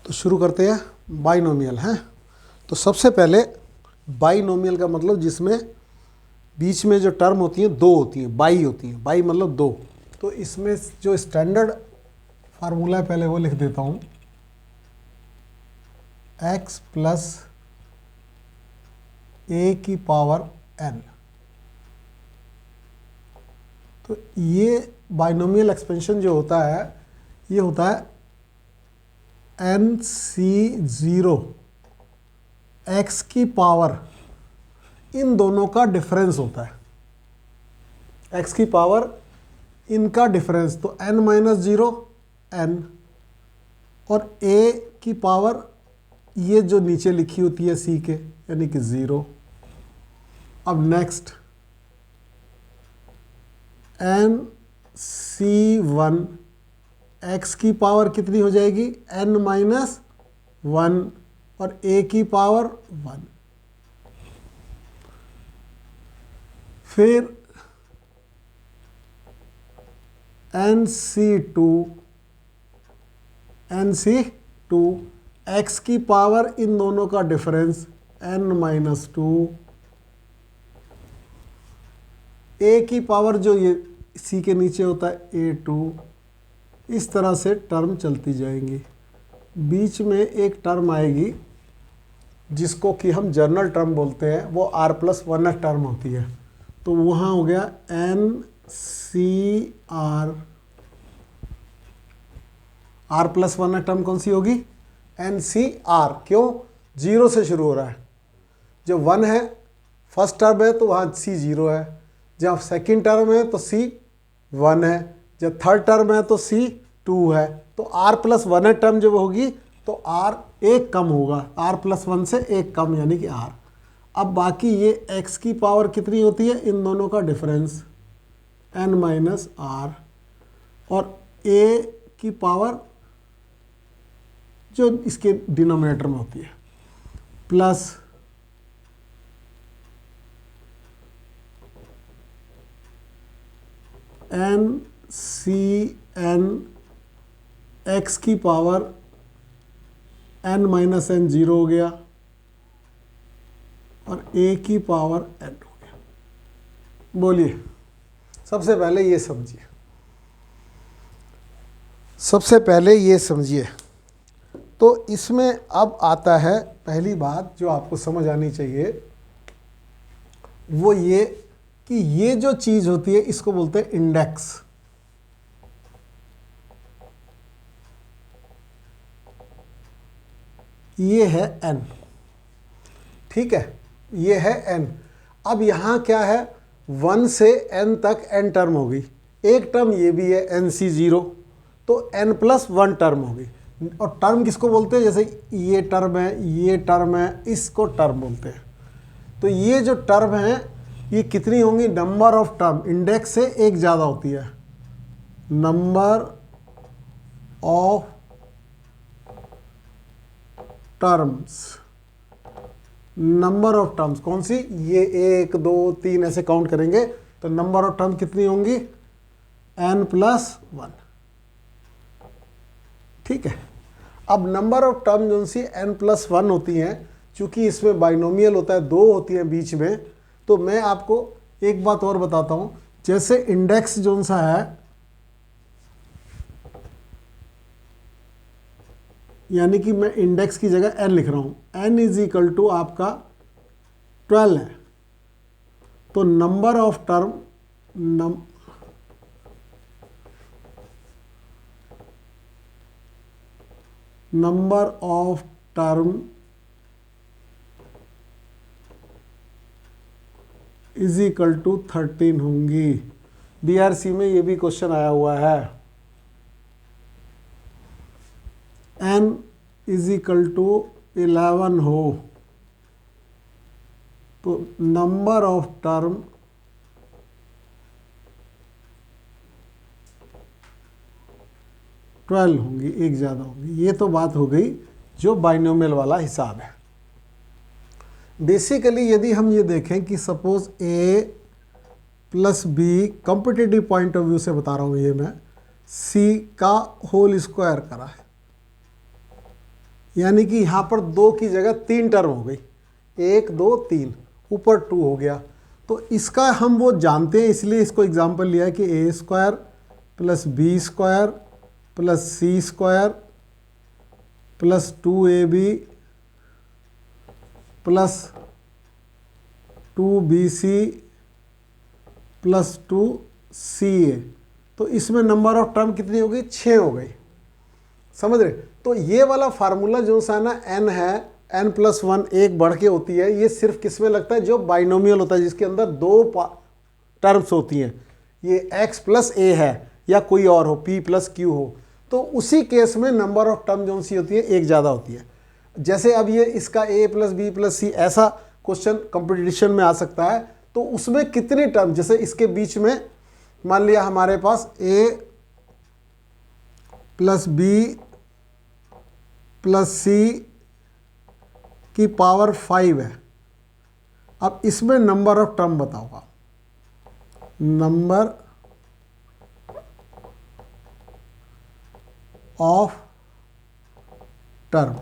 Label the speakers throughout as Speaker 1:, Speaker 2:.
Speaker 1: तो शुरू करते हैं। बाइनोमियल हैं, तो सबसे पहले बाइनोमियल का मतलब जिसमें बीच में जो टर्म होती हैं दो होती हैं, बाई होती हैं, बाई मतलब दो। तो इसमें जो स्टैंडर्ड फार्मूला है पहले वो लिख देता हूँ, x प्लस ए की पावर n। तो ये बाइनोमियल एक्सपेंशन जो होता है ये होता है NC0 x की पावर, इन दोनों का डिफरेंस होता है, x की पावर इनका डिफरेंस, तो n माइनस जीरो n, और a की पावर ये जो नीचे लिखी होती है c के, यानी कि 0। अब नेक्स्ट NC1 x की पावर कितनी हो जाएगी, n माइनस 1, और a की पावर 1। फिर NC2 x की पावर इन दोनों का डिफरेंस n माइनस 2, a की पावर जो ये c के नीचे होता है A2। इस तरह से टर्म चलती जाएंगी। बीच में एक टर्म आएगी जिसको कि हम जनरल टर्म बोलते हैं, वो r+1 टर्म होती है। तो वहाँ हो गया NCR, r+1 टर्म कौन सी होगी, NCR। क्यों, 0 से शुरू हो रहा है। जब 1 है फर्स्ट टर्म है तो वहाँ C 0 है, जब सेकंड टर्म है तो C 1 है, जब थर्ड टर्म है तो C 2 है। तो r+1 टर्म जब होगी तो r एक कम होगा, r+1 से एक कम यानी कि r। अब बाकी ये x की पावर कितनी होती है, इन दोनों का डिफरेंस n माइनस r, और a की पावर जो इसके डिनोमिनेटर में होती है प्लस NCN x की पावर n माइनस n 0 हो गया, और a की पावर n हो गया। बोलिए, सबसे पहले ये समझिए, सबसे पहले ये समझिए। तो इसमें अब आता है पहली बात जो आपको समझ आनी चाहिए, वो ये कि ये जो चीज़ होती है इसको बोलते हैं इंडेक्स। ये है n, ठीक है, ये है n। अब यहाँ क्या है, 1 से n तक n टर्म होगी, एक टर्म ये भी है NC0, तो n+1 टर्म होगी। और टर्म किसको बोलते हैं, जैसे ये टर्म है, ये टर्म है, इसको टर्म बोलते हैं। तो ये जो टर्म है ये कितनी होंगी, नंबर ऑफ टर्म, इंडेक्स से एक ज़्यादा होती है, number of terms. Number of terms कौन सी, ये 1 2 3 ऐसे काउंट करेंगे तो नंबर ऑफ टर्म कितनी होंगी, n+1, ठीक है। अब नंबर ऑफ टर्म जो सी n+1 होती हैं, चूंकि इसमें बाइनोमियल होता है, दो होती हैं बीच में, तो मैं आपको एक बात और बताता हूं। जैसे इंडेक्स जो सा है, यानी कि मैं इंडेक्स की जगह n लिख रहा हूं, n = आपका 12 है। तो number of term number of term = 13 होंगी। BRC में ये भी क्वेश्चन आया हुआ है। n = 11 हो तो नंबर ऑफ टर्म ट्वेल्व होंगी, एक ज़्यादा होंगी। ये तो बात हो गई जो बाइनोमियल वाला हिसाब है। बेसिकली यदि हम ये देखें कि suppose a + b, competitive point of view से बता रहा हूँ ये मैं, c का होल स्क्वायर करा है, यानी कि यहाँ पर 2 की जगह 3 टर्म हो गई, 1 2 3, ऊपर 2 हो गया। तो इसका हम वो जानते हैं, इसलिए इसको एग्जाम्पल लिया है कि A square plus B square plus C square plus 2ab plus 2bc plus 2ca। तो इसमें नंबर ऑफ टर्म कितनी हो गई? 6 हो गई। समझ रहे? तो ये वाला फार्मूला जो सा ना n है, n+1 एक बढ़ के होती है, ये सिर्फ किस में लगता है? जो बाइनोमियल होता है, जिसके अंदर 2 टर्म्स होती हैं, ये x प्लस a है या कोई और हो, p प्लस q हो, तो उसी केस में नंबर ऑफ टर्म जो सी होती है एक ज़्यादा होती है। जैसे अब ये इसका a प्लस बी प्लस सी, ऐसा क्वेश्चन कंपटीशन में आ सकता है, तो उसमें कितने टर्म, जैसे इसके बीच में मान लिया हमारे पास a plus B plus C की पावर 5 है। अब इसमें नंबर ऑफ टर्म बताओगा, नंबर ऑफ टर्म,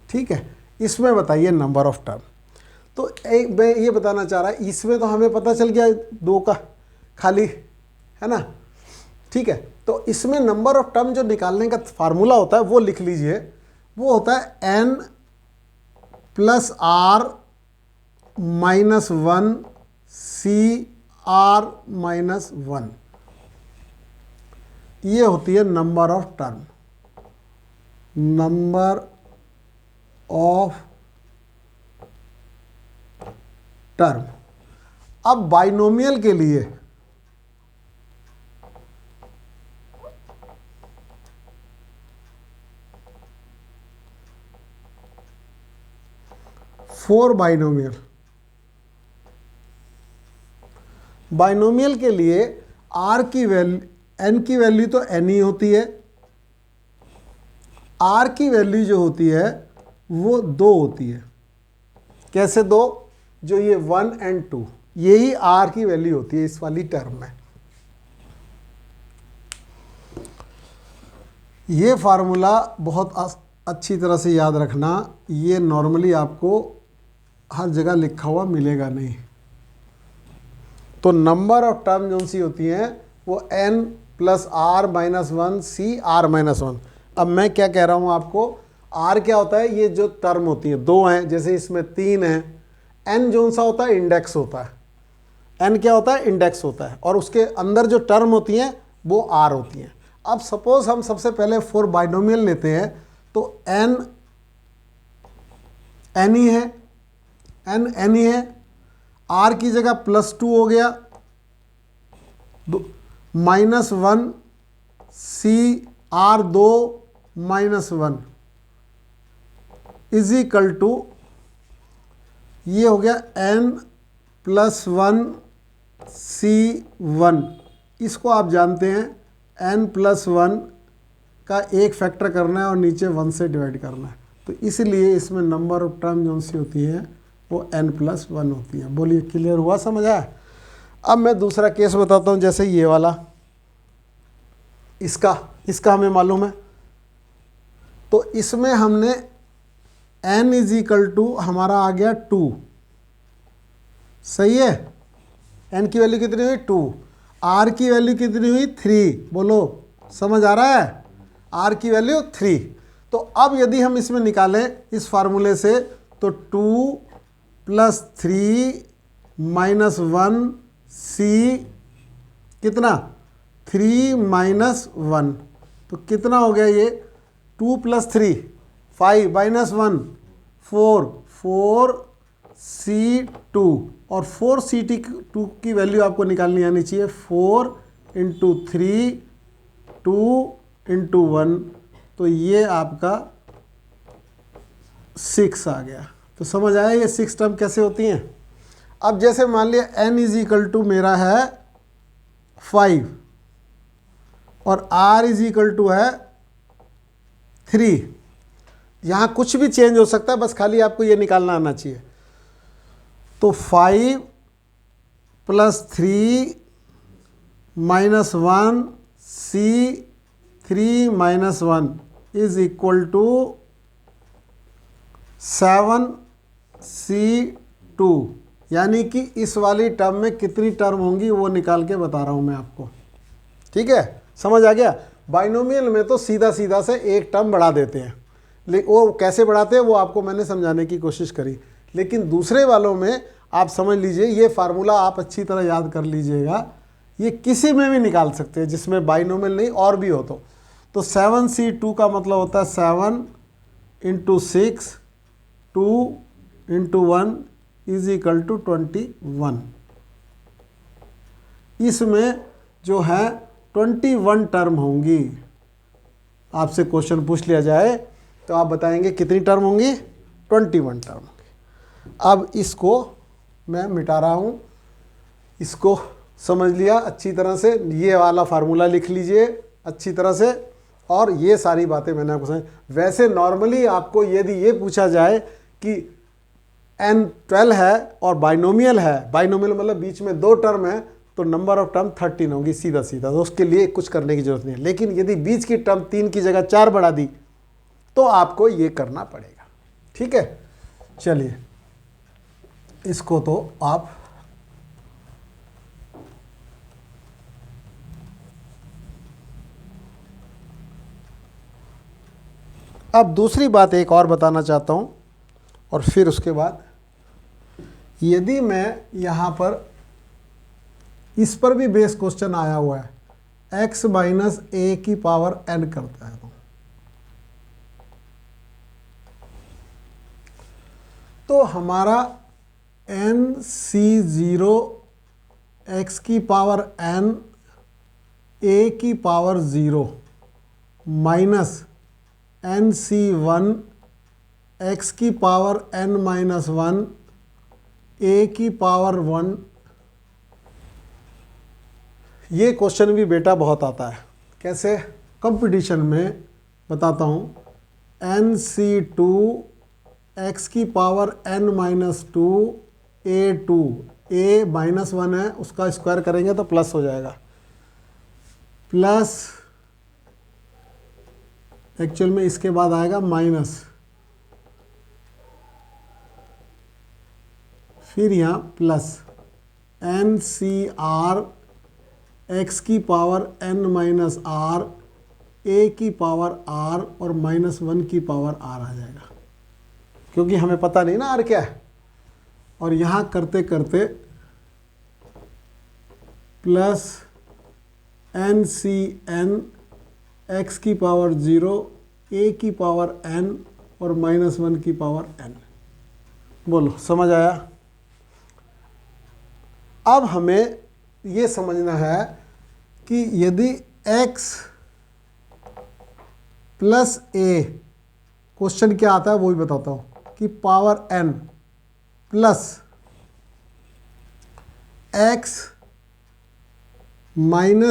Speaker 1: ठीक है, इसमें बताइए नंबर ऑफ टर्म। तो एक मैं ये बताना चाह रहा है, इसमें तो हमें पता चल गया 2 का खाली है ना, ठीक है। तो इसमें नंबर ऑफ टर्म जो निकालने का फार्मूला होता है वो लिख लीजिए, वो होता है n plus R minus 1 C R minus 1, ये होती है number of term, number of term. अब बाइनोमियल के लिए बाइनोमियल के लिए आर की वैल्यू, एन की वैल्यू तो एन ही होती है, आर की वैल्यू जो होती है वो 2 होती है। कैसे 2? जो ये 1 और 2, यही आर की वैल्यू होती है इस वाली टर्म में। ये फार्मूला बहुत अच्छी तरह से याद रखना, ये नॉर्मली आपको हर जगह लिखा हुआ मिलेगा नहीं। तो नंबर ऑफ टर्म जो सी होती हैं वो n plus R minus 1 C R minus 1। अब मैं क्या कह रहा हूँ आपको, r क्या होता है? ये जो टर्म होती है 2 हैं, जैसे इसमें 3 हैं। n जो सा होता है इंडेक्स होता है, n क्या होता है? इंडेक्स होता है, और उसके अंदर जो टर्म होती हैं वो r होती हैं। अब सपोज हम सबसे पहले फॉर बाइनोमियल लेते हैं, तो n n ही है, n n ही है, r की जगह +2 हो गया, -1 C R 2 -1 is equal to, ये हो गया n+1 c1। इसको आप जानते हैं n+1 का एक फैक्टर करना है और नीचे 1 से डिवाइड करना है, तो इसलिए इसमें नंबर ऑफ टर्म जो सी होती है वो n+1 होती है। बोलिए, क्लियर हुआ, समझ आया? अब मैं दूसरा केस बताता हूँ, जैसे ये वाला, इसका हमें मालूम है, तो इसमें हमने n इज इक्वल टू हमारा आ गया 2, सही है। n की वैल्यू कितनी हुई? 2। r की वैल्यू कितनी हुई? 3। बोलो, समझ आ रहा है? r की वैल्यू 3। तो अब यदि हम इसमें निकालें इस फार्मूले से, तो 2 + 3 - 1 सी कितना? 3 - 1, तो कितना हो गया ये? 2 + 3 5 - 1 4 4 C2, और 4 C2 की वैल्यू आपको निकालनी आनी चाहिए। 4 × 3 2 × 1, तो ये आपका 6 आ गया। तो समझ आया ये 6 टर्म कैसे होती हैं? अब जैसे मान लिया n इज इक्वल टू मेरा है 5 और r इज इक्वल टू है 3, यहाँ कुछ भी चेंज हो सकता है, बस खाली आपको ये निकालना आना चाहिए। तो 5 + 3 - 1 C 3 - 1 is equal to 7C2, यानी कि इस वाली टर्म में कितनी टर्म होंगी वो निकाल के बता रहा हूं मैं आपको। ठीक है, समझ आ गया। बाइनोमियल में तो सीधा सीधा से एक टर्म बढ़ा देते हैं, लेकिन वो कैसे बढ़ाते हैं वो आपको मैंने समझाने की कोशिश करी। लेकिन दूसरे वालों में आप समझ लीजिए, ये फार्मूला आप अच्छी तरह याद कर लीजिएगा, ये किसी में भी निकाल सकते हैं जिसमें बाइनोमियल नहीं और भी हो तो 7C2 का मतलब होता है 7 × 6, 2 × 1 इज इक्वल टू 21। इसमें जो है 21 टर्म होंगी। आपसे क्वेश्चन पूछ लिया जाए तो आप बताएंगे कितनी टर्म होंगी? 21 टर्म होंगी। अब इसको मैं मिटा रहा हूँ, इसको समझ लिया अच्छी तरह से, ये वाला फार्मूला लिख लीजिए अच्छी तरह से, और ये सारी बातें मैंने आपको समझ। वैसे नॉर्मली आपको यदि ये पूछा जाए कि n12 है और बाइनोमियल है, बाइनोमियल मतलब बीच में 2 टर्म है, तो नंबर ऑफ टर्म 13 होगी सीधा सीधा, तो उसके लिए कुछ करने की जरूरत नहीं है। लेकिन यदि बीच की टर्म 3 की जगह 4 बढ़ा दी तो आपको ये करना पड़ेगा। ठीक है, चलिए इसको तो आप अब दूसरी बात एक और बताना चाहता हूं, और फिर उसके बाद यदि मैं यहां पर इस पर भी बेस क्वेश्चन आया हुआ है, x - a⁴n करता है तो हमारा nc0 x⁴n a⁴0 minus nc1 x⁴n-1 a⁴1, ये क्वेश्चन भी बेटा बहुत आता है। कैसे? कंपटीशन में बताता हूँ। nc2 x⁴n-2 a2, a -1 है, उसका स्क्वायर करेंगे तो प्लस हो जाएगा, प्लस एक्चुअल में इसके बाद आएगा माइनस, फिर यहाँ प्लस nCr x⁴n-r a⁴r और -1 आ जाएगा, क्योंकि हमें पता नहीं ना r क्या है। और यहाँ करते करते प्लस nCn x⁴0 a⁴n और -1n। बोलो समझ आया? अब हमें ये समझना है कि यदि x + a, क्वेश्चन क्या आता है वो भी बताता हूँ, कि power n plus x - a⁴n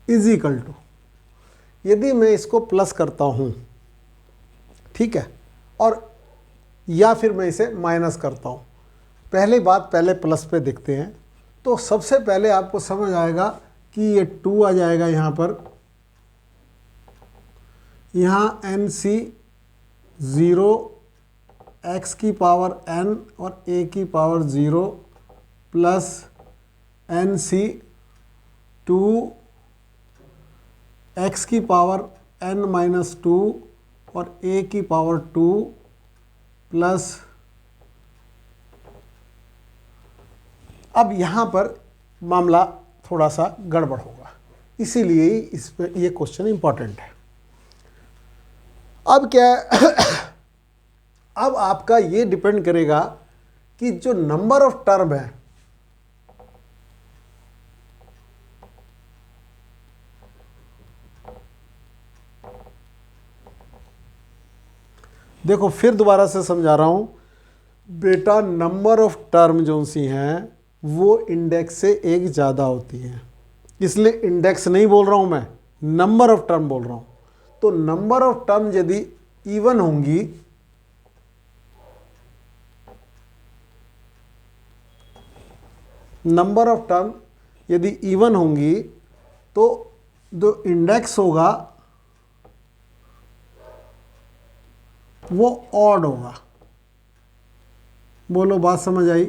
Speaker 1: is equal to, यदि मैं इसको प्लस करता हूँ, ठीक है, और या फिर मैं इसे माइनस करता हूँ। पहली बात, पहले प्लस पे देखते हैं। तो सबसे पहले आपको समझ आएगा कि ये 2 आ जाएगा यहाँ पर, यहाँ nc0 x⁴n और a⁴0 प्लस nc2 x⁴n-2 और a⁴2 प्लस, अब यहाँ पर मामला थोड़ा सा गड़बड़ होगा, इसीलिए इस पे ये क्वेश्चन इंपॉर्टेंट है। अब क्या है अब आपका ये डिपेंड करेगा कि जो नंबर ऑफ टर्म है, देखो फिर दोबारा से समझा रहा हूं बेटा, नंबर ऑफ टर्म जो सी हैं वो इंडेक्स से एक ज़्यादा होती हैं, इसलिए इंडेक्स नहीं बोल रहा हूं मैं, नंबर ऑफ टर्म बोल रहा हूं। तो नंबर ऑफ टर्म यदि इवन होंगी, नंबर ऑफ टर्म यदि इवन होंगी तो जो इंडेक्स होगा वो ऑड होगा। बोलो बात समझ आई?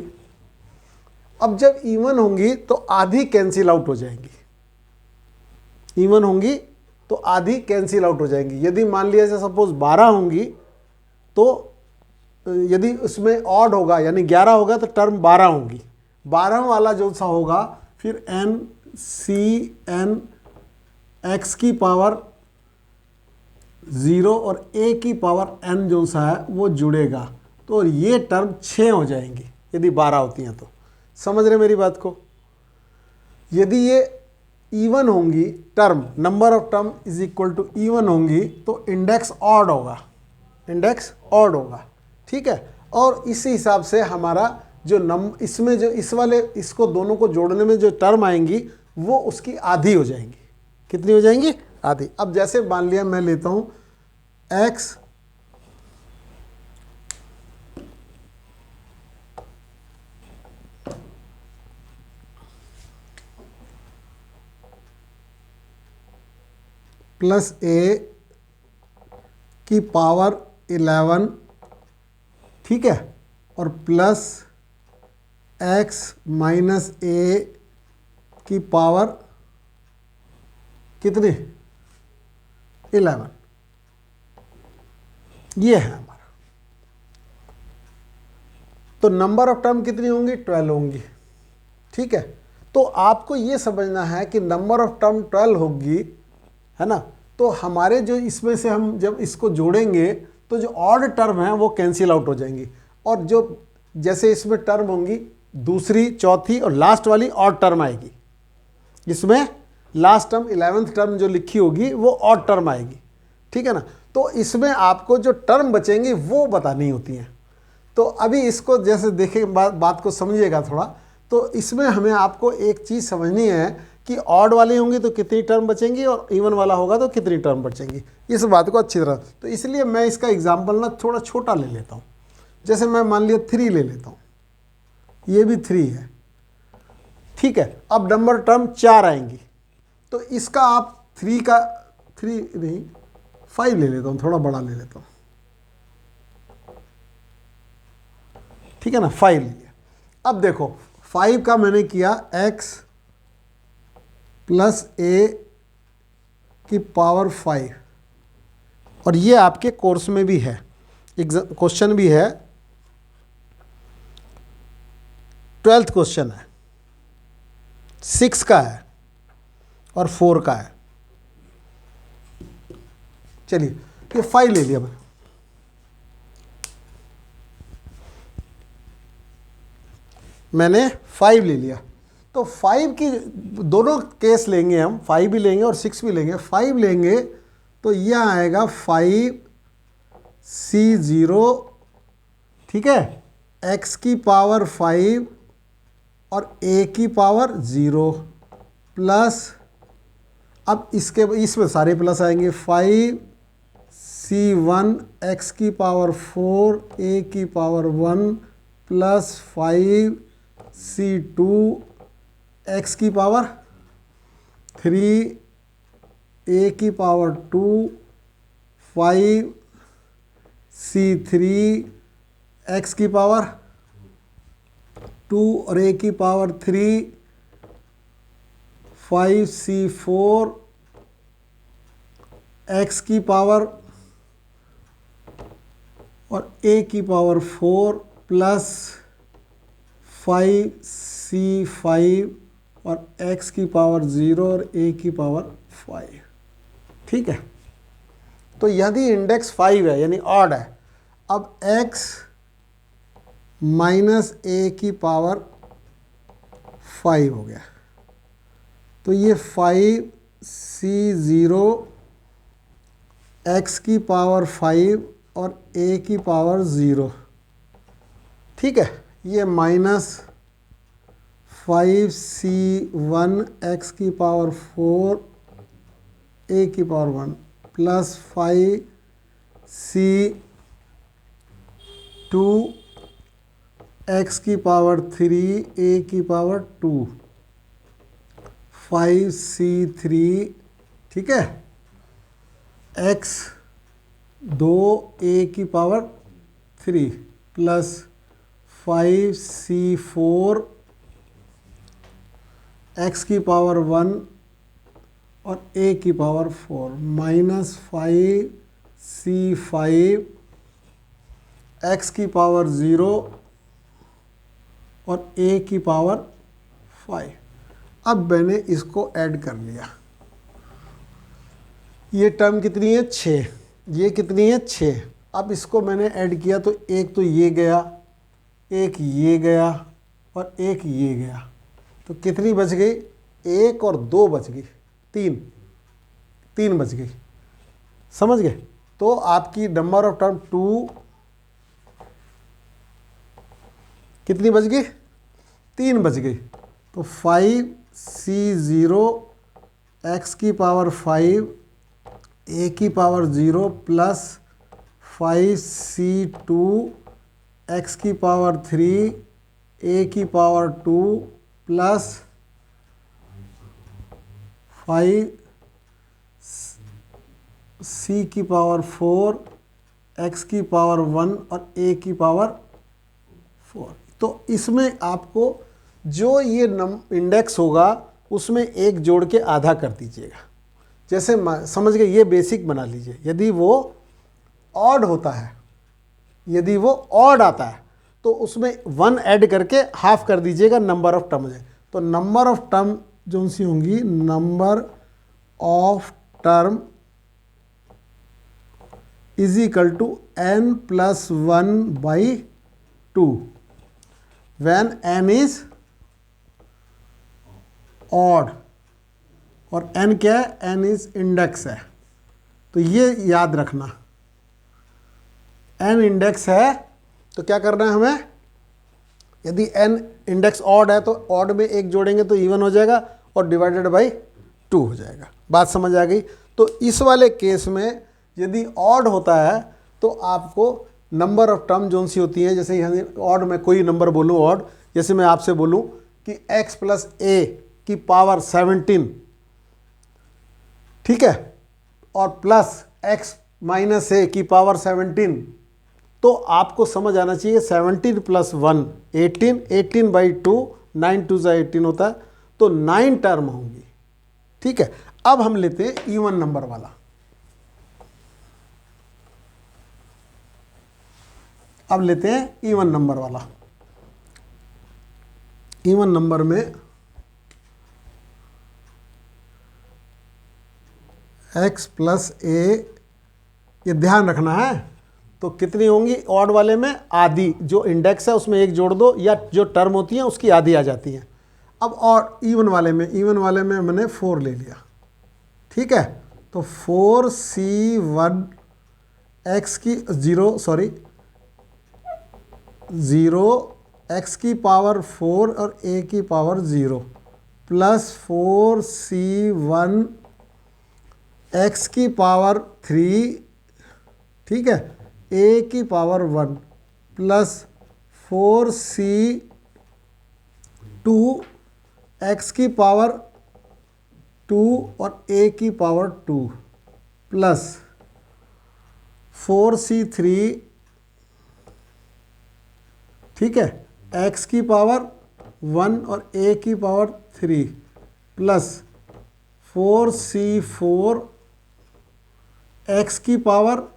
Speaker 1: अब जब इवन होंगी तो आधी कैंसिल आउट हो जाएंगी, इवन होंगी तो आधी कैंसिल आउट हो जाएंगी। यदि मान लिया जाए सपोज 12 होंगी, तो यदि उसमें ऑड होगा यानी 11 होगा तो टर्म 12 होंगी। 12 वाला जो सा होगा फिर एन सी एन एक्स की पावर 0 और ए की पावर एन जो सा है वो जुड़ेगा, तो ये टर्म 6 हो जाएंगी यदि 12 होती हैं तो। समझ रहे मेरी बात को? यदि ये इवन होंगी term, number of term is equal to even होंगी, तो इंडेक्स ऑड होगा, इंडेक्स ऑड होगा। ठीक है, और इसी हिसाब से हमारा जो इसमें जो इस वाले इसको दोनों को जोड़ने में जो टर्म आएंगी वो उसकी आधी हो जाएंगी। कितनी हो जाएंगी? आधी। अब जैसे मान लिया मैं लेता हूं x प्लस a की पावर 11, ठीक है, और प्लस x माइनस a की पावर कितनी? 11। ये है हमारा। तो नंबर ऑफ टर्म कितनी होंगी? 12 होंगी। ठीक है, तो आपको ये समझना है कि नंबर ऑफ टर्म 12 होगी, है ना। तो हमारे जो इसमें से हम जब इसको जोड़ेंगे तो जो ऑड टर्म है वो कैंसिल आउट हो जाएंगी, और जो जैसे इसमें टर्म होंगी दूसरी, चौथी और लास्ट वाली ऑड टर्म आएगी। इसमें लास्ट टर्म 11th टर्म जो लिखी होगी वो ऑड टर्म आएगी। ठीक है ना। तो इसमें आपको जो टर्म बचेंगी वो बतानी होती हैं। तो अभी इसको जैसे देखें, बात को समझिएगा थोड़ा। तो इसमें हमें आपको एक चीज़ समझनी है कि ऑड वाली होंगी तो कितनी टर्म बचेंगी और इवन वाला होगा तो कितनी टर्म बचेंगी, इस बात को अच्छी तरह। तो इसलिए मैं इसका एग्जाम्पल ना थोड़ा छोटा ले लेता हूँ। जैसे मैं मान लिया 3 ले लेता हूँ, ये भी 3 है। ठीक है, अब नंबर टर्म 4 आएंगी, तो इसका आप 3 नहीं 5 ले लेता हूँ, थोड़ा बड़ा ले लेता हूँ। ठीक है ना, 5 ले लिया। अब देखो 5 का मैंने किया x प्लस a की पावर 5, और ये आपके कोर्स में भी है, क्वेश्चन भी है, 12th क्वेश्चन है, 6 का है और 4 का है। चलिए ये 5 ले लिया मैंने 5 ले लिया। तो 5 की दोनों केस लेंगे हम, 5 भी लेंगे और 6 भी लेंगे। 5 लेंगे तो यह आएगा 5c0, ठीक है, x की पावर 5 और a की पावर 0 प्लस, अब इसमें सारे प्लस आएंगे, 5c1 x की पावर 4 a की पावर 1 प्लस 5c2 x की पावर 3 a की पावर 2 5c3 x की पावर 2 और a की पावर 3 5c4 x की पावर और a की पावर 4 प्लस 5c5 और x की पावर 0 और a की पावर 5। ठीक है, तो यदि इंडेक्स 5 है यानी ऑड है, अब x माइनस a की पावर 5 हो गया, तो ये 5c0 x की पावर 5 और a की पावर 0, ठीक है, ये माइनस 5c1 x की पावर 4 a की पावर 1 प्लस 5c2 x की पावर 3 a की पावर 2 5c3 ठीक है, x 2a की पावर 3 प्लस 5c4 x की पावर 1 और a की पावर 4 माइनस 5c5 x की पावर 0 और a की पावर 5। अब मैंने इसको ऐड कर लिया। ये टर्म कितनी है 6, ये कितनी है 6। अब इसको मैंने ऐड किया तो एक तो ये गया, एक ये गया और एक ये गया, तो कितनी बच गई, 1 और 2 बच गई, 3 बच गई। समझ गए? तो आपकी नंबर ऑफ टर्म 2 कितनी बच गई, 3 बच गई। तो 5c0 x की पावर 5 a की पावर 0 प्लस 5c2 x की पावर 3 a की पावर 2 प्लस 5c की पावर 4 x की पावर 1 और a की पावर 4। तो इसमें आपको जो ये इंडेक्स होगा उसमें एक जोड़ के आधा कर दीजिएगा। जैसे समझ गए, ये बेसिक बना लीजिए। यदि वो ऑड होता है, यदि वो ऑड आता है तो उसमें 1 ऐड करके हाफ कर दीजिएगा, नंबर ऑफ टर्म है। तो नंबर ऑफ टर्म जो सी होंगी, number of term is equal to n plus 1/2 when n is odd. और n क्या है, n इज इंडेक्स है। तो ये याद रखना, n इंडेक्स है तो क्या करना है हमें, यदि n इंडेक्स ऑड है तो ऑड में एक जोड़ेंगे तो इवन हो जाएगा और डिवाइडेड बाई 2 हो जाएगा। बात समझ आ गई? तो इस वाले केस में यदि ऑड होता है तो आपको नंबर ऑफ टर्म जोन सी होती है, जैसे यहाँ ऑड में कोई नंबर बोलूँ ऑड, जैसे मैं आपसे बोलूँ कि x प्लस a की पावर 17, ठीक है, और प्लस x माइनस a की पावर 17, तो आपको समझ आना चाहिए 17 प्लस 1 18, 18/2, 9 2 18 होता है, तो 9 टर्म होंगी। ठीक है, अब हम लेते हैं इवन नंबर वाला। अब लेते हैं इवन नंबर वाला। इवन नंबर में x प्लस a, ये ध्यान रखना है। तो कितनी होंगी, ऑड वाले में आधी, जो इंडेक्स है उसमें एक जोड़ दो, या जो टर्म होती है उसकी आधी आ जाती है। अब और इवन वाले में मैंने 4 ले लिया। ठीक है, तो 4c1 x की 0 x की पावर 4 और a की पावर 0 प्लस 4c1 x की पावर 3, ठीक है, a की पावर 1 प्लस 4c2 x की पावर 2 और a की पावर 2 प्लस 4c3, ठीक है, x की पावर 1 और a की पावर 3 प्लस 4c4 x की पावर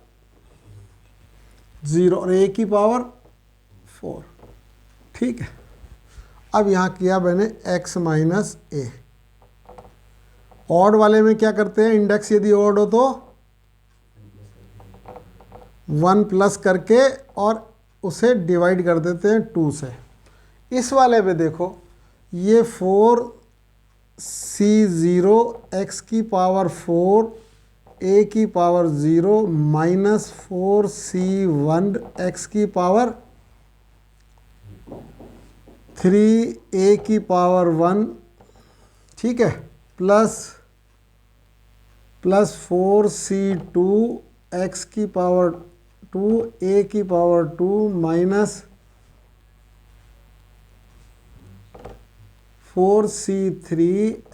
Speaker 1: 0 और a की पावर 4। ठीक है, अब यहाँ किया मैंने x माइनस a। ऑड वाले में क्या करते हैं, इंडेक्स यदि ऑड हो तो 1 प्लस करके और उसे डिवाइड कर देते हैं 2 से। इस वाले में देखो, ये 4c0 x की पावर 4 a की पावर 0 माइनस 4c1 x की पावर 3 a की पावर 1, ठीक है, प्लस 4c2 x की पावर 2 a की पावर 2 माइनस 4c3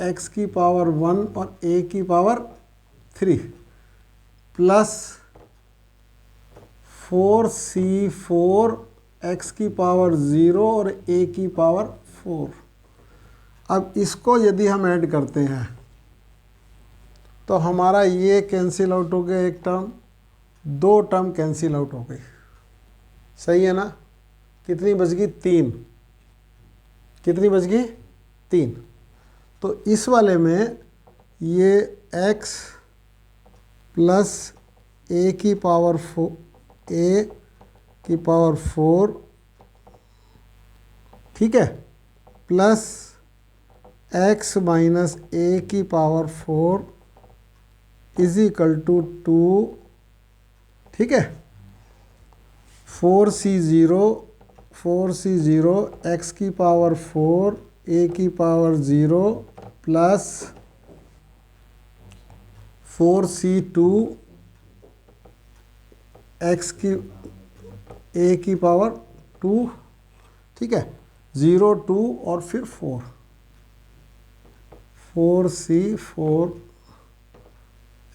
Speaker 1: x की पावर 1 और a की पावर 3 प्लस 4c4 x की पावर 0 और a की पावर 4। अब इसको यदि हम ऐड करते हैं तो हमारा ये कैंसिल आउट हो गया, एक टर्म, 2 टर्म कैंसिल आउट हो गई, सही है ना। कितनी बच गई? 3। कितनी बच गई? 3। तो इस वाले में ये x प्लस a की पावर 4, ठीक है, प्लस x माइनस a की पावर 4 इज इक्वल टू 2, ठीक है। 4c0 x की पावर 4 a की पावर 0 प्लस 4c2 x की a की पावर 2, ठीक है, 0 2 और फिर 4c4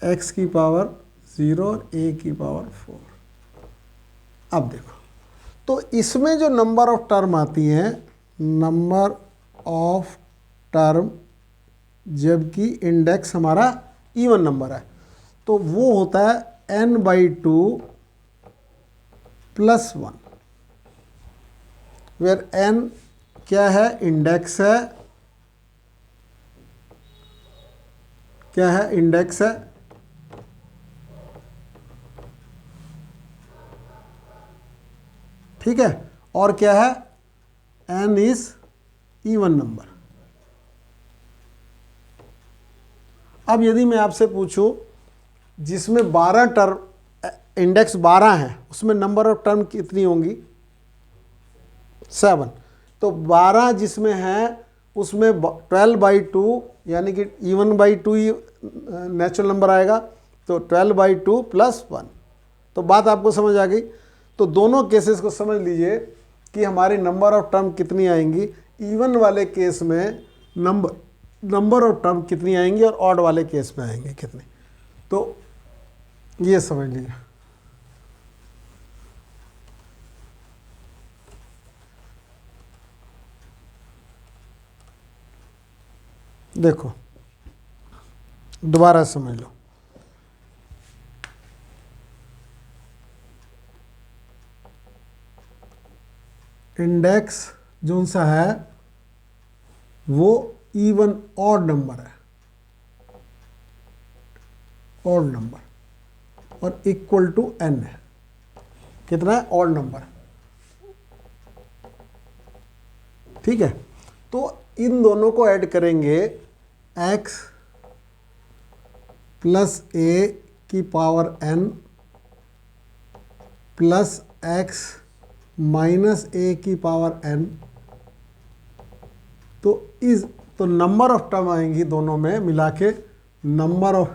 Speaker 1: x की पावर 0 और a की पावर 4। अब देखो, तो इसमें जो नंबर ऑफ टर्म आती हैं, नंबर ऑफ टर्म, जबकि इंडेक्स हमारा इवन नंबर है, तो वो होता है n/2 प्लस 1, वेयर n क्या है? इंडेक्स है। क्या है? इंडेक्स है। ठीक है, और क्या है? n is even number. अब यदि मैं आपसे पूछूं जिसमें 12 टर्म, इंडेक्स 12 है, उसमें नंबर ऑफ टर्म कितनी होंगी? 7। तो 12 जिसमें है उसमें 12/2 यानी कि even by 2 he natural number आएगा, तो 12/2 प्लस 1। तो बात आपको समझ आ गई। तो दोनों केसेस को समझ लीजिए कि हमारी नंबर ऑफ टर्म कितनी आएंगी। इवन वाले केस में नंबर ऑफ टर्म कितनी आएंगी और ऑड वाले केस में आएंगे कितनी, तो ये समझ लीजिए। देखो दोबारा समझ लो, इंडेक्स जो सा है वो इवन ऑड नंबर है, ऑड नंबर, और इक्वल टू n है। कितना है? ऑड नंबर, ठीक है। तो इन दोनों को ऐड करेंगे, x प्लस a की power n plus x minus a की पावर n, तो नंबर ऑफ टर्म आएंगी दोनों में मिला के, नंबर ऑफ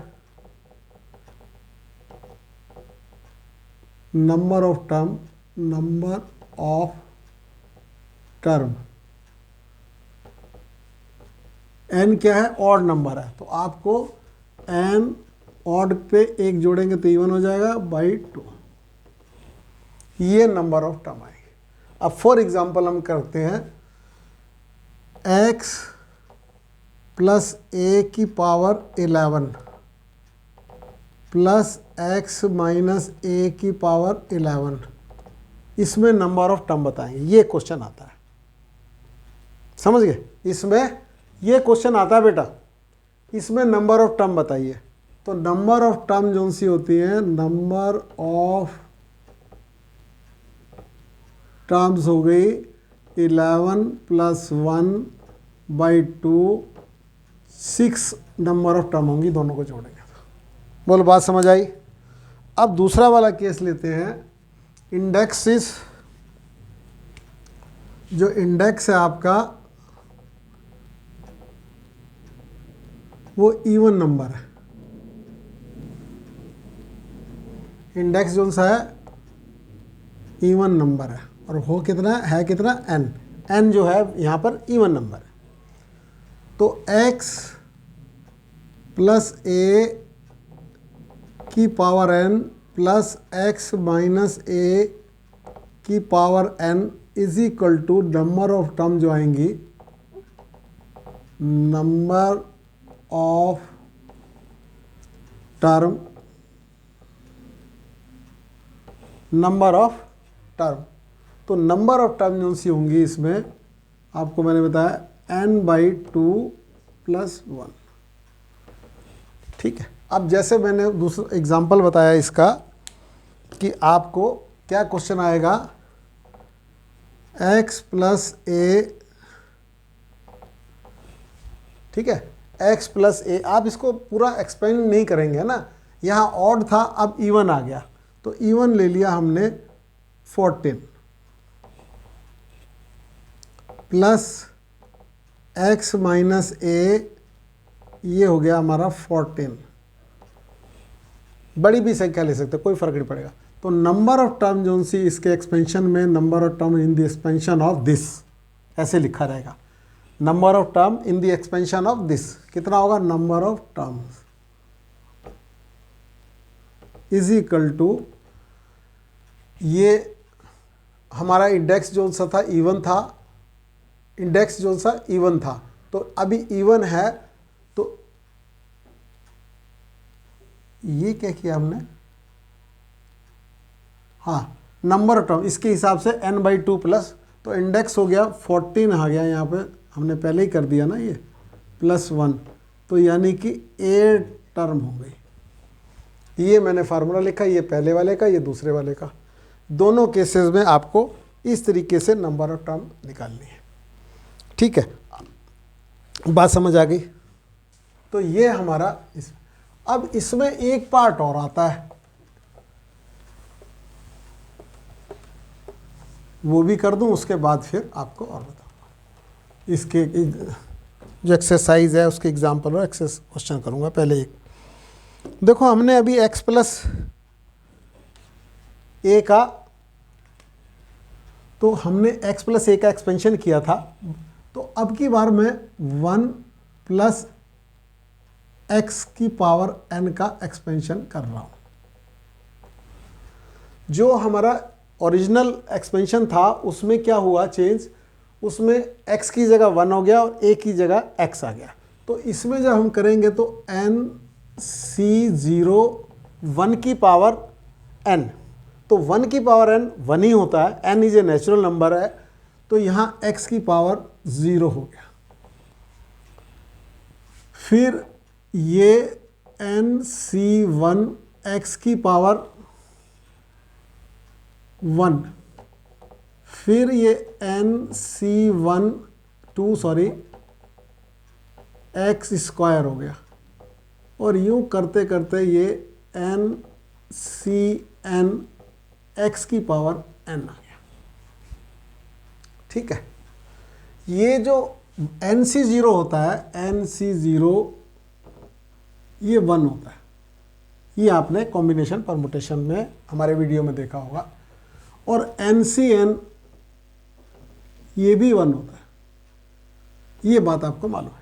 Speaker 1: टर्म n क्या है? ऑड नंबर है, तो आपको n ऑड पे एक जोड़ेंगे तो इवन हो जाएगा /2। ये नंबर ऑफ टर्म आएगी। अब फॉर एग्जांपल हम करते हैं x प्लस a की power 11 plus x minus a की पावर 11, इसमें नंबर ऑफ टर्म बताएंगे। ये क्वेश्चन आता है, समझ गए? इसमें ये क्वेश्चन आता है बेटा, इसमें नंबर ऑफ टर्म बताइए। तो नंबर ऑफ टर्म जो सी होती है, नंबर ऑफ टर्म्स हो गई 11 प्लस 1/2, 6 नंबर ऑफ टर्म होंगी, दोनों को जोड़ेंगे तो। बोलो बात समझ आई? अब दूसरा वाला केस लेते हैं। इंडेक्सिस, जो इंडेक्स है आपका वो इवन नंबर है। इंडेक्स जो सा है इवन नंबर है, और हो कितना है? कितना? n जो है यहाँ पर इवन नंबर है। तो x प्लस a की power n plus x minus a की power n is equal to number of term जो आएंगी, number of term, number of term. तो नंबर ऑफ टर्म जो सी होंगी इसमें आपको मैंने बताया n/2 + 1। ठीक है, अब जैसे मैंने दूसरा एग्जांपल बताया इसका कि आपको क्या क्वेश्चन आएगा, x + a, ठीक है, x + a। आप इसको पूरा एक्सपेंड नहीं करेंगे ना, यहाँ ऑड था अब इवन आ गया, तो इवन ले लिया हमने 14 प्लस x माइनस a, ये हो गया हमारा 14। बड़ी भी संख्या ले सकते, कोई फर्क नहीं पड़ेगा। तो नंबर ऑफ टर्म जो सी इसके एक्सपेंशन में, number of term in the expansion of this, ऐसे लिखा रहेगा, number of term in the expansion of this कितना होगा, number of terms is equal to, ये हमारा इंडेक्स जो सा था इवन था, इंडेक्स जो सा इवन था, तो अभी इवन है, तो ये क्या किया हमने, हाँ, नंबर ऑफ टर्म इसके हिसाब से n/2 प्लस, तो इंडेक्स हो गया 14 आ गया, यहाँ पे हमने पहले ही कर दिया ना ये, +1, तो यानी कि 8 टर्म हो गई। ये मैंने फार्मूला लिखा, ये पहले वाले का, ये दूसरे वाले का। दोनों केसेस में आपको इस तरीके से नंबर ऑफ टर्म निकालनी है। ठीक है, बात समझ आ गई। तो ये हमारा अब इसमें एक पार्ट और आता है, वो भी कर दूं, उसके बाद फिर आपको और बताऊंगा। इसके जो एक्सरसाइज है उसके एग्जाम्पल और एक्सेस क्वेश्चन करूंगा। पहले एक देखो, हमने अभी x + a का, तो हमने x + a का एक्सपेंशन किया था, तो अब की बार मैं 1 + x की पावर n का एक्सपेंशन कर रहा हूं। जो हमारा ओरिजिनल एक्सपेंशन था उसमें क्या हुआ चेंज, उसमें x की जगह 1 हो गया और a की जगह x आ गया। तो इसमें जब हम करेंगे तो nc0 1 की पावर n, तो 1 की पावर n 1 ही होता है, n is a natural number है, तो यहाँ x की पावर 0 हो गया। फिर ये nc1 x की पावर 1, फिर ये x² हो गया, और यूं करते करते ये ncn x की पावर n आ गया। ठीक है, ये जो nc0 होता है, nc0 ये 1 होता है, ये आपने कॉम्बिनेशन परमुटेशन में हमारे वीडियो में देखा होगा, और ncn ये भी 1 होता है, ये बात आपको मालूम है।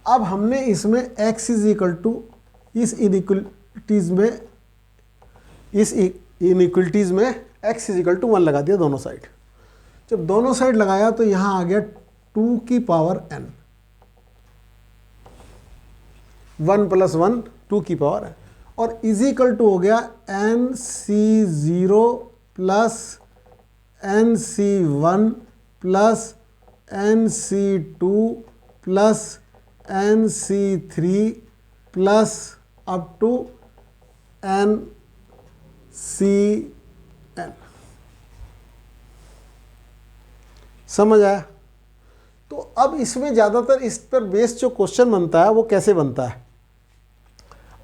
Speaker 1: अब हमने इसमें x इज इक्वल टू, इस इनइक्वलिटीज में, इस इनइक्वलिटीज में x इज इक्वल टू 1 लगा दिया दोनों साइड। जब दोनों साइड लगाया तो यहाँ आ गया 2 की पावर n, 1 + 1 2 की पावर n, और इज इक्वल टू हो गया nc0 plus nc1 plus nc2 plus nc3 plus up to ncn। समझ आया? तो अब इसमें ज़्यादातर इस पर बेस जो क्वेश्चन बनता है वो कैसे बनता है,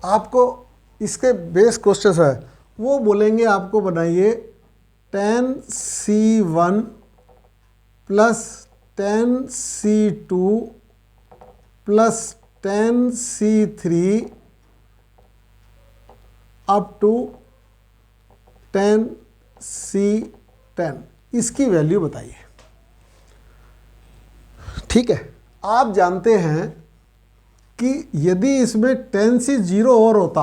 Speaker 1: आपको इसके बेस क्वेश्चन है वो बोलेंगे आपको बनाइए 10c1 plus 10c2 plus 10c3 up to 10c10, इसकी वैल्यू बताइए। ठीक है, आप जानते हैं कि यदि इसमें 10c0 और होता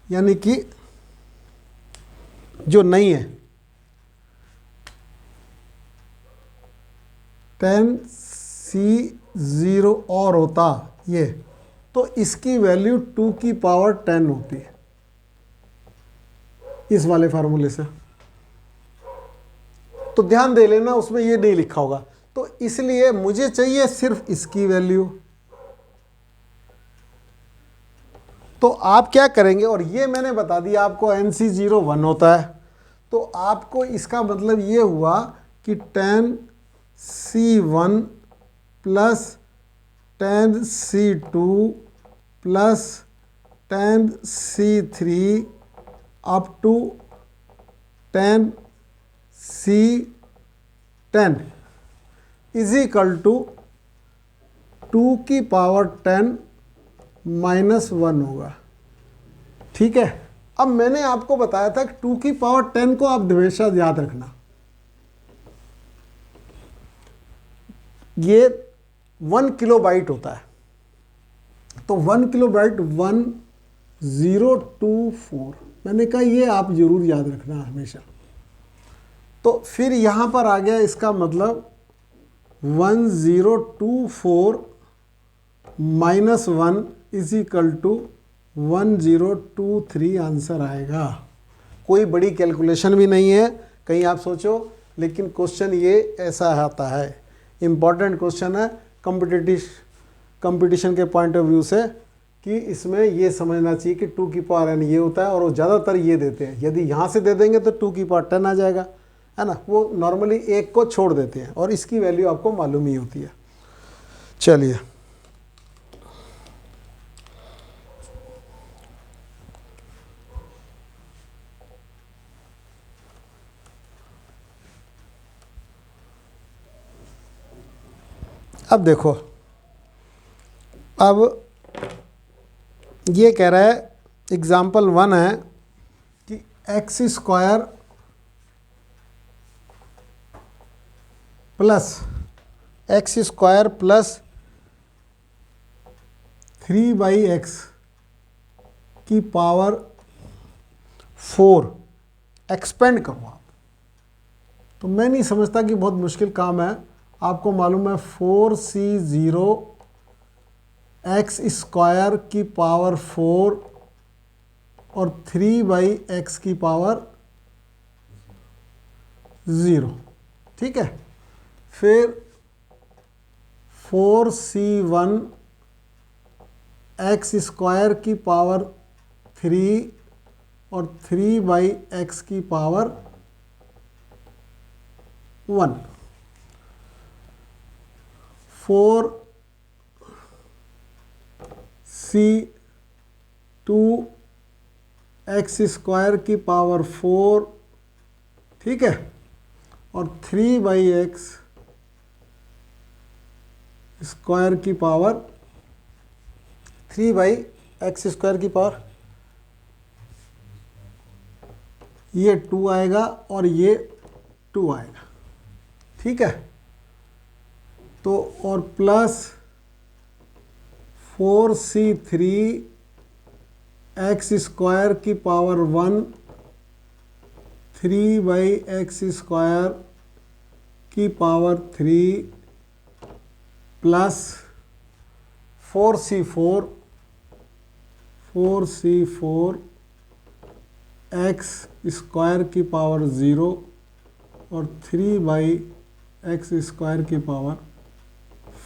Speaker 1: यानी कि जो नहीं है 10c0 और होता ये, तो इसकी वैल्यू 2 की पावर 10 होती है इस वाले फार्मूले से। तो ध्यान दे लेना, उसमें ये नहीं लिखा होगा, तो इसलिए मुझे चाहिए सिर्फ इसकी वैल्यू। तो आप क्या करेंगे, और ये मैंने बता दिया आपको NC0 1 होता है, तो आपको इसका मतलब ये हुआ कि 10C1 plus 10C2 plus 10C3 up to 10C10 is equal to 2 की पावर 10 माइनस 1 होगा। ठीक है, अब मैंने आपको बताया था कि 2 की पावर 10 को आप हमेशा याद रखना, ये 1 किलोबाइट होता है, तो 1 किलोबाइट 1024, मैंने कहा ये आप जरूर याद रखना हमेशा। तो फिर यहाँ पर आ गया इसका मतलब 1024 minus 1 is equal to 1023 answer आएगा। कोई बड़ी कैलकुलेशन भी नहीं है कहीं आप सोचो, लेकिन क्वेश्चन ये ऐसा आता है, इम्पॉर्टेंट क्वेश्चन है कंपटीशन के पॉइंट ऑफ व्यू से, कि इसमें ये समझना चाहिए कि 2 की पावर n ये होता है, और वो ज़्यादातर ये देते हैं। यदि यहाँ से दे देंगे तो 2 की पावर 10 आ जाएगा, है ना, वो नॉर्मली एक को छोड़ देते हैं, और इसकी वैल्यू आपको मालूम ही होती है। चलिए अब देखो, अब ये कह रहा है एग्जाम्पल 1 है कि एक्स स्क्वायर प्लस 3/x की पावर 4 एक्सपेंड करो आप। तो मैं नहीं समझता कि बहुत मुश्किल काम है, आपको मालूम है 4c0 एक्स स्क्वायर की पावर 4 और 3/x की पावर 0, ठीक है। फिर 4c1 एक्स स्क्वायर की पावर 3 और 3/x की पावर 1, 4c2 एक्स स्क्वायर की पावर 4, ठीक है, और 3/x स्क्वायर की पावर 3/x स्क्वायर की पावर, ये 2 आएगा और ये 2 आएगा, ठीक है। तो और प्लस 4c3 एक्स स्क्वायर की पावर 1 3/x स्क्वायर की power 3 plus 4c4 x square की पावर 0 और 3/x स्क्वायर की पावर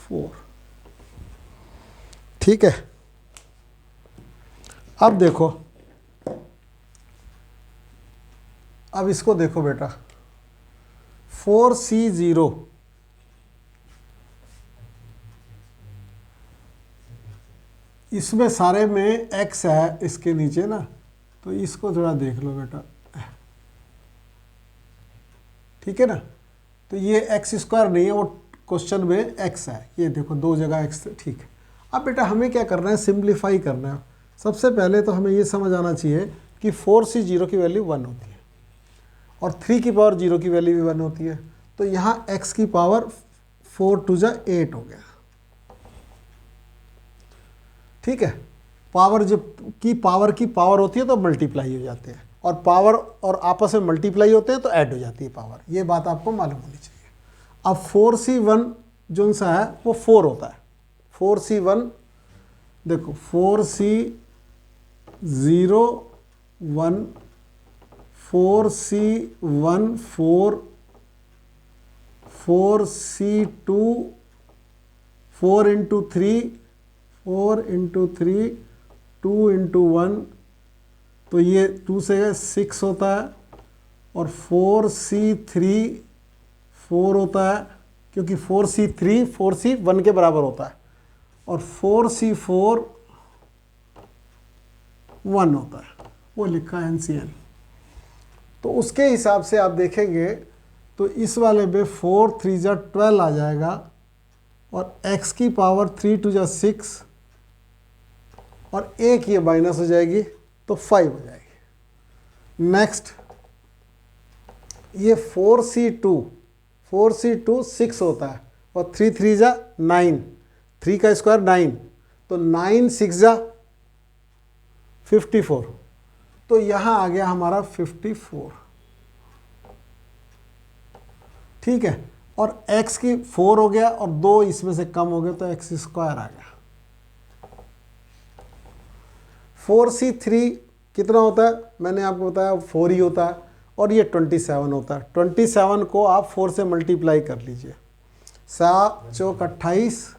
Speaker 1: 4, ठीक है। अब देखो, अब इसको देखो बेटा, 4c0 इसमें सारे में x है इसके नीचे ना, तो इसको थोड़ा देख लो बेटा, ठीक है ना। तो ये एक्स स्क्वायर नहीं है, वो क्वेश्चन में x है, ये देखो 2 जगह x, ठीक है। अब बेटा हमें क्या करना है, सिंप्लीफाई करना है। सबसे पहले तो हमें ये समझ आना चाहिए कि 4c0 की वैल्यू 1 होती है और 3 की पावर 0 की वैल्यू भी 1 होती है। तो यहाँ x की पावर 4 2 जा 8 हो गया, ठीक है। पावर जब की पावर होती है तो मल्टीप्लाई हो जाते हैं, और पावर और आपस में मल्टीप्लाई होते हैं तो ऐड हो जाती है पावर। ये बात आपको मालूम होनी चाहिए। अब 4C1 जो सा है वो 4 होता है। 4C1 देखो 4C0 1 4C1 4 4C2 4 into 3 4 into 3 2 into 1, तो ये 2 से 6 होता है, और 4C3 4 होता है, क्योंकि 4C3 4C1 के बराबर होता है, और 4C4 1 होता है, वो लिखा है NCN। तो उसके हिसाब से आप देखेंगे तो इस वाले में 4 3 जा 12 आ जाएगा, और x की पावर 3 2 जा 6, और एक ये माइनस हो जाएगी तो 5 हो जाएगी। नेक्स्ट ये 4C2 6 होता है, और 3 3 जा 9, 3 का स्क्वायर 9, तो 9 6 जा 54, तो यहाँ आ गया हमारा 54। ठीक है, और x की 4 हो गया और 2 इसमें से कम हो गए तो x स्क्वायर आ गया। 4C3 कितना होता है, मैंने आपको बताया 4 ही होता है, और ये 27 होता है। 27 को आप 4 से मल्टीप्लाई कर लीजिए, 7 चौक 28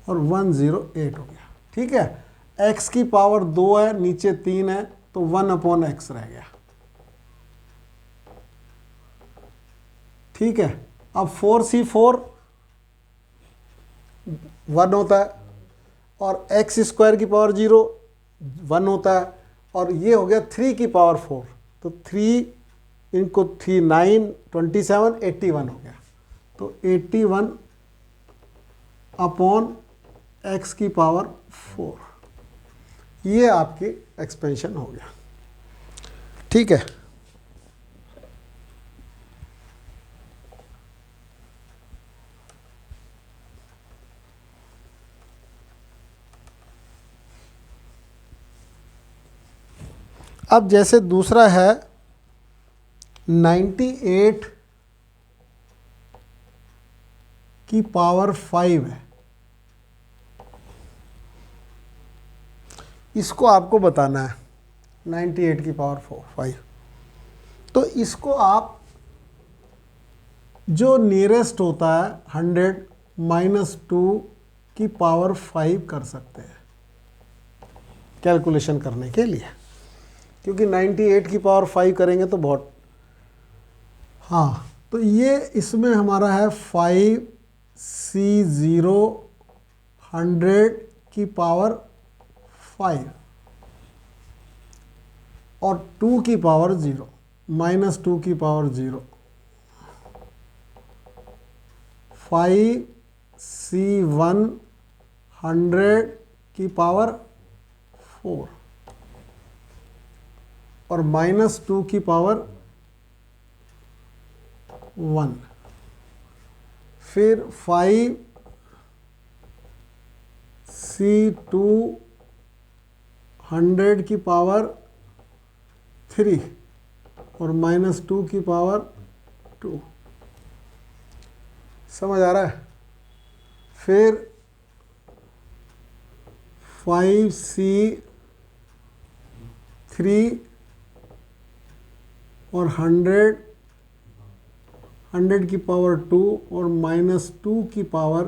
Speaker 1: और 108 हो गया। ठीक है, x की पावर 2 है, नीचे 3 है, तो 1/x रह गया। ठीक है, अब 4C4 1 होता है, और x स्क्वायर की पावर 0 1 होता है, और ये हो गया 3 की पावर 4, तो 3 इनको 3 9 27 81 हो गया, तो 81/x की पावर 4, ये आपकी एक्सपेंशन हो गया। ठीक है, अब जैसे दूसरा है 98 की पावर 5 है, इसको आपको बताना है 98 की पावर 5। तो इसको आप जो नियरेस्ट होता है 100 -2 की पावर 5 कर सकते हैं कैलकुलेशन करने के लिए, क्योंकि 98 की पावर 5 करेंगे तो बहुत, हाँ, तो ये इसमें हमारा है 5C0 100 की पावर 5 और 2 की पावर 0 -2 की पावर 0, 5C1 100 की पावर 4 और -2 की पावर 1, फिर 5C2 100 की पावर 3 और -2 की पावर 2। समझ आ रहा है? फिर 5C3 और 100 की पावर 2 और -2 की पावर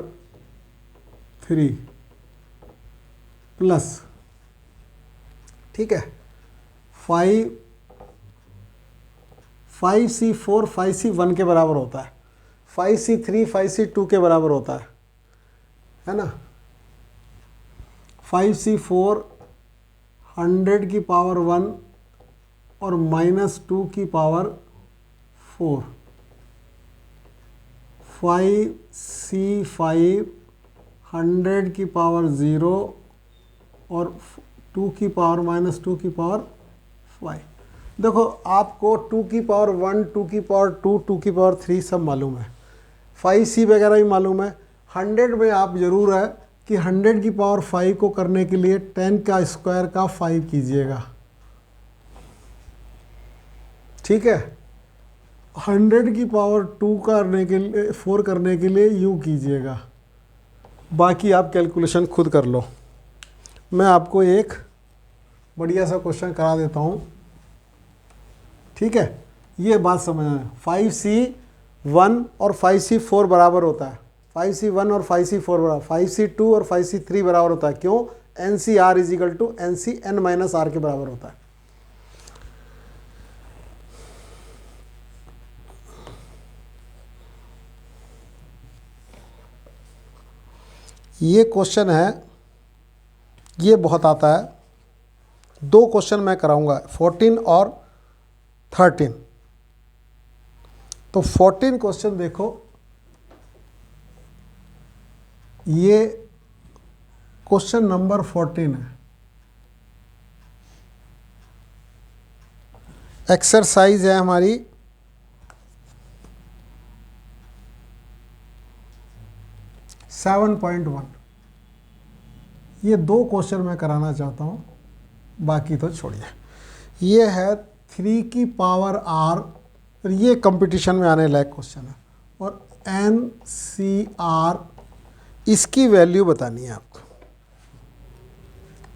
Speaker 1: 3 प्लस, ठीक है, 5C4 5C1 के बराबर होता है, 5C3 5C2 के बराबर होता है ना। 5C4 100 की पावर 1 और -2 की पावर 4, 5C5 100 की पावर 0 और 2 की पावर -2 की पावर 5। देखो आपको 2 की पावर 1 2 की पावर 2 2 की पावर 3 सब मालूम है, 5C वगैरह भी मालूम है। 100 में आप ज़रूर है कि 100 की पावर 5 को करने के लिए 10 का स्क्वायर का 5 कीजिएगा, ठीक है। 100 की पावर 2 करने के लिए 4 करने के लिए यूँ कीजिएगा। बाकी आप कैलकुलेशन खुद कर लो। मैं आपको एक बढ़िया सा क्वेश्चन करा देता हूँ, ठीक है। ये बात समझना, 5C1 और 5C4 बराबर होता है, 5C1 और 5C4 बराबर, 5C2 और 5C3 बराबर होता है। क्यों? NCR is equal to NCN minus R के बराबर होता है। ये क्वेश्चन है, ये बहुत आता है। 2 क्वेश्चन मैं कराऊंगा, 14 और 13। तो 14 क्वेश्चन देखो, ये क्वेश्चन नंबर 14 है। एक्सरसाइज है हमारी 7.1। ये 2 क्वेश्चन मैं कराना चाहता हूँ, बाकी तो छोड़िए। ये है 3 की पावर R, और ये कंपटीशन में आने लायक क्वेश्चन है। और NCR, इसकी वैल्यू बतानी है आपको।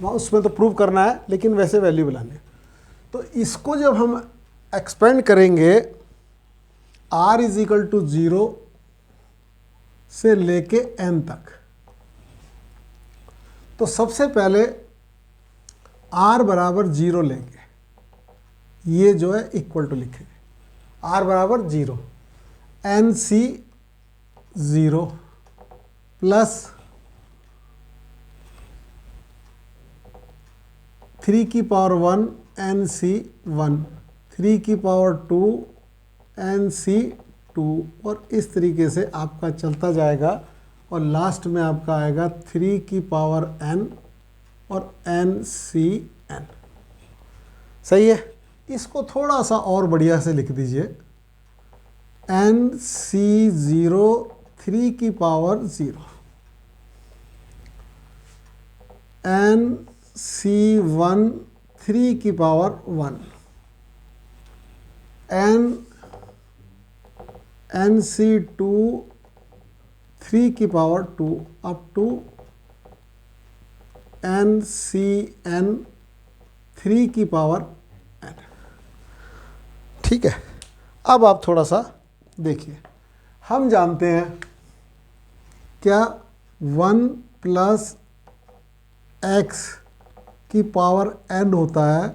Speaker 1: वहाँ उसमें तो प्रूव करना है, लेकिन वैसे वैल्यू बनानी है। तो इसको जब हम एक्सपेंड करेंगे R इजिकल टू 0 से लेके n तक, तो सबसे पहले R बराबर 0 लेंगे, ये जो है इक्वल टू लिखेंगे, R बराबर 0, NC 0 प्लस 3 की पावर 1 NC 1, 3 की पावर 2 NC 2, और इस तरीके से आपका चलता जाएगा। और लास्ट में आपका आएगा 3 की पावर n और NCN। सही है। इसको थोड़ा सा और बढ़िया से लिख दीजिए, NC0 3 की पावर 0, NC1 3 की पावर 1, NC2 3 की पावर 2 अप टू NCN 3 की पावर n। ठीक है। अब आप थोड़ा सा देखिए, हम जानते हैं क्या 1 प्लस x की पावर n होता है,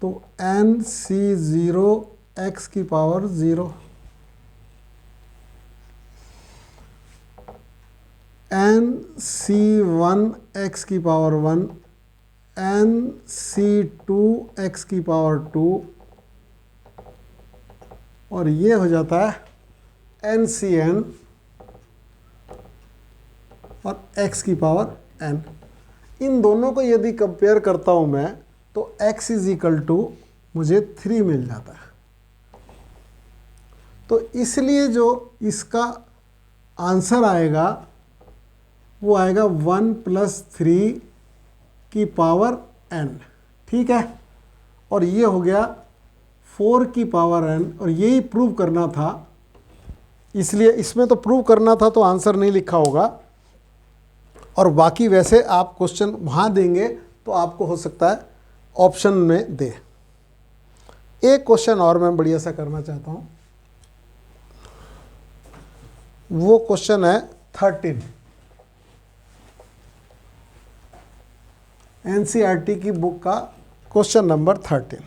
Speaker 1: तो NC0 x की पावर 0, NC1 x की पावर 1, NC2 x की पावर 2, और ये हो जाता है NCN और x की पावर n। इन दोनों को यदि कंपेयर करता हूं मैं, तो x इज इक्वल टू मुझे 3 मिल जाता है। तो इसलिए जो इसका आंसर आएगा वो आएगा 1 प्लस 3 की पावर n। ठीक है। और ये हो गया 4 की पावर n, और यही प्रूव करना था, इसलिए इसमें तो प्रूव करना था तो आंसर नहीं लिखा होगा। और बाकी वैसे आप क्वेश्चन वहाँ देंगे तो आपको हो सकता है ऑप्शन में दे। एक क्वेश्चन और मैं बढ़िया सा करना चाहता हूँ, वो क्वेश्चन है 13, NCERT की बुक का क्वेश्चन नंबर 13।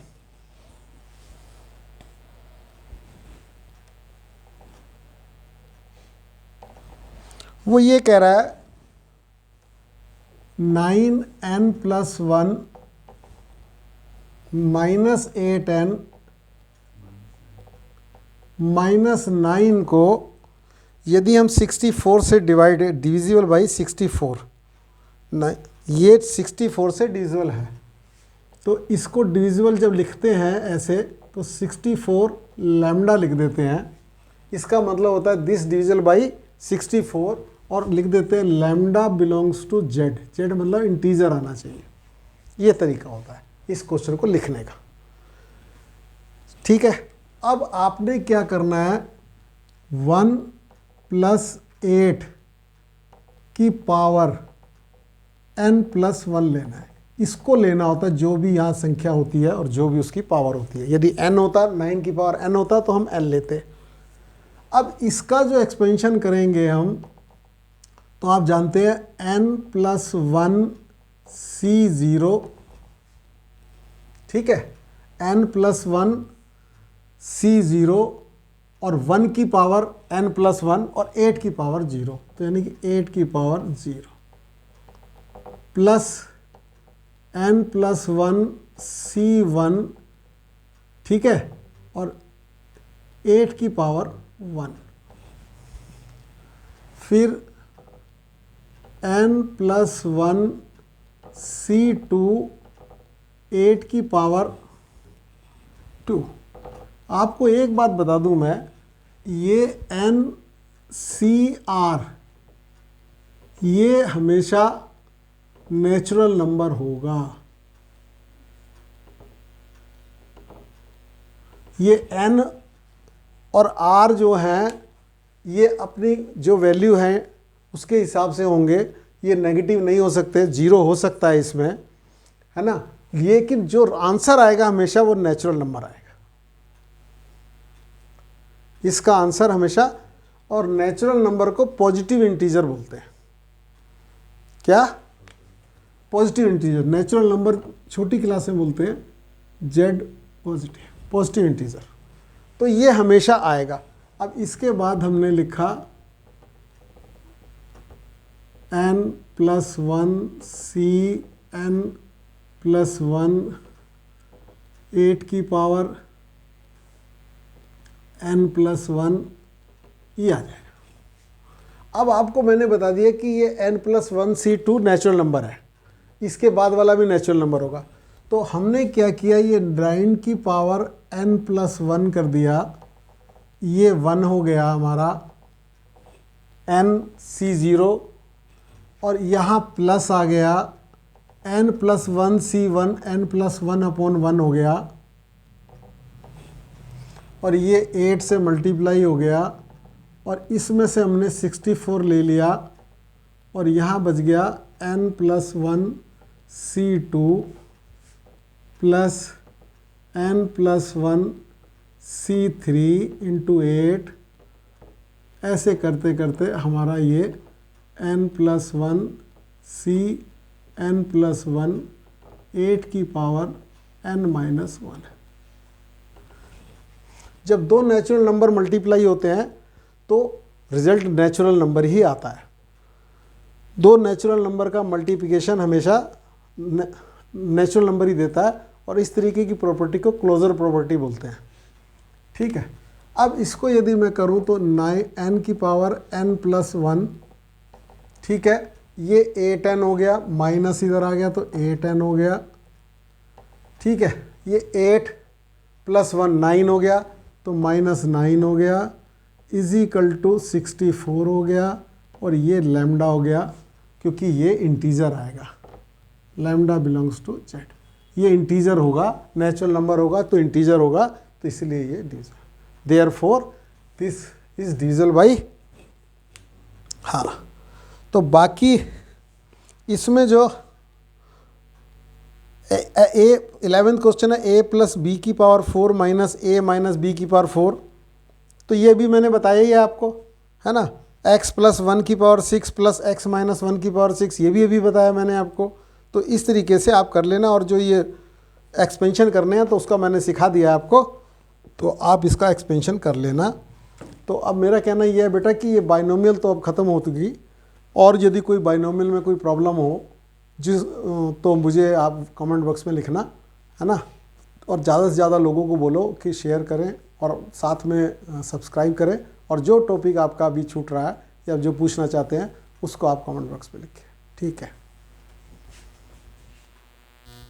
Speaker 1: वो ये कह रहा है 9n plus 1 minus 8n minus 9 को यदि हम 64 से डिविजिबल बाई 64, ये 64 से डिविजिबल है, तो इसको डिविजिबल जब लिखते हैं ऐसे तो 64 लैम्डा लिख देते हैं। इसका मतलब होता है दिस डिविजिबल बाई 64, और लिख देते हैं lambda belongs to Z, Z मतलब इंटीजर आना चाहिए। ये तरीका होता है इस क्वेश्चन को लिखने का। ठीक है, अब आपने क्या करना है, 1 + 8 की पावर n+1 लेना है। इसको लेना होता है जो भी यहाँ संख्या होती है और जो भी उसकी पावर होती है। यदि n होता, 9 की पावर n होता तो हम n लेते। अब इसका जो एक्सपेंशन करेंगे हम, तो आप जानते हैं n+1 C0, ठीक है, n+1 C0 और 1 की पावर n+1 और 8 की पावर 0, तो यानी कि 8 की पावर 0 प्लस n+1 C1, ठीक है, और 8 की पावर 1, फिर n+1 C2 8 की पावर 2। आपको एक बात बता दूं मैं, ये NCR ये हमेशा नेचुरल नंबर होगा। ये n और r जो हैं ये अपनी जो वैल्यू हैं उसके हिसाब से होंगे, ये नेगेटिव नहीं हो सकते, 0 हो सकता है इसमें, है ना, लेकिन जो आंसर आएगा हमेशा वो नेचुरल नंबर आएगा। इसका आंसर हमेशा, और नेचुरल नंबर को पॉजिटिव इंटीजर बोलते हैं। क्या? Positive integer. नेचुरल नंबर छोटी क्लास में बोलते हैं जेड पॉजिटिव, पॉजिटिव इंटीजर। तो ये हमेशा आएगा। अब इसके बाद हमने लिखा n+1 C n+1 8 की पावर n+1, ये आ जाएगा। अब आपको मैंने बता दिया कि ये n+1 C2 नेचुरल नंबर है, इसके बाद वाला भी नेचुरल नंबर होगा। तो हमने क्या किया, ये 9 की पावर n+1 कर दिया, ये 1 हो गया हमारा n C0, और यहाँ प्लस आ गया n+1 C1 n+1/1 हो गया, और ये 8 से मल्टीप्लाई हो गया, और इसमें से हमने 64 ले लिया, और यहाँ बच गया n+1 C2 plus n+1 C3 × 8। ऐसे करते करते हमारा ये n+1 C n+1 8 की पावर n-1 है। जब दो नेचुरल नंबर मल्टीप्लाई होते हैं तो रिजल्ट नेचुरल नंबर ही आता है। दो नेचुरल नंबर का मल्टीप्लिकेशन हमेशा नेचुरल नंबर ही देता है, और इस तरीके की प्रॉपर्टी को क्लोजर प्रॉपर्टी बोलते हैं। ठीक है, अब इसको यदि मैं करूं तो n की पावर n+1, ठीक है, ये 8n हो गया, माइनस इधर आ गया तो 8n हो गया, ठीक है, ये 8 + 1 9 हो गया तो -9 हो गया, = 64 हो गया, और ये लैम्डा हो गया क्योंकि ये इंटीजर आएगा, लैम्डा बिलोंग्स टू जेड। ये इंटीजर होगा, नेचुरल नंबर होगा तो इंटीजर होगा, तो इसलिए ये diesel, therefore this is diesel by. हाँ, तो बाकी इसमें जो 11th क्वेश्चन है a + b की पावर 4 - a - b की पावर 4, तो ये भी मैंने बताया ही है आपको, है ना, x + 1 की पावर 6 + x - 1 की पावर 6, ये भी अभी बताया मैंने आपको। तो इस तरीके से आप कर लेना, और जो ये एक्सपेंशन करने हैं तो उसका मैंने सिखा दिया आपको, तो आप इसका एक्सपेंशन कर लेना। तो अब मेरा कहना यह है बेटा कि ये बाइनोमियल तो अब ख़त्म हो चुकी, और यदि कोई बाइनोमियल में कोई प्रॉब्लम हो तो मुझे आप कमेंट बॉक्स में लिखना, है ना, और ज़्यादा से ज़्यादा लोगों को बोलो कि शेयर करें और साथ में सब्सक्राइब करें, और जो टॉपिक आपका अभी छूट रहा है या जो पूछना चाहते हैं उसको आप कमेंट बॉक्स में लिखें। ठीक है।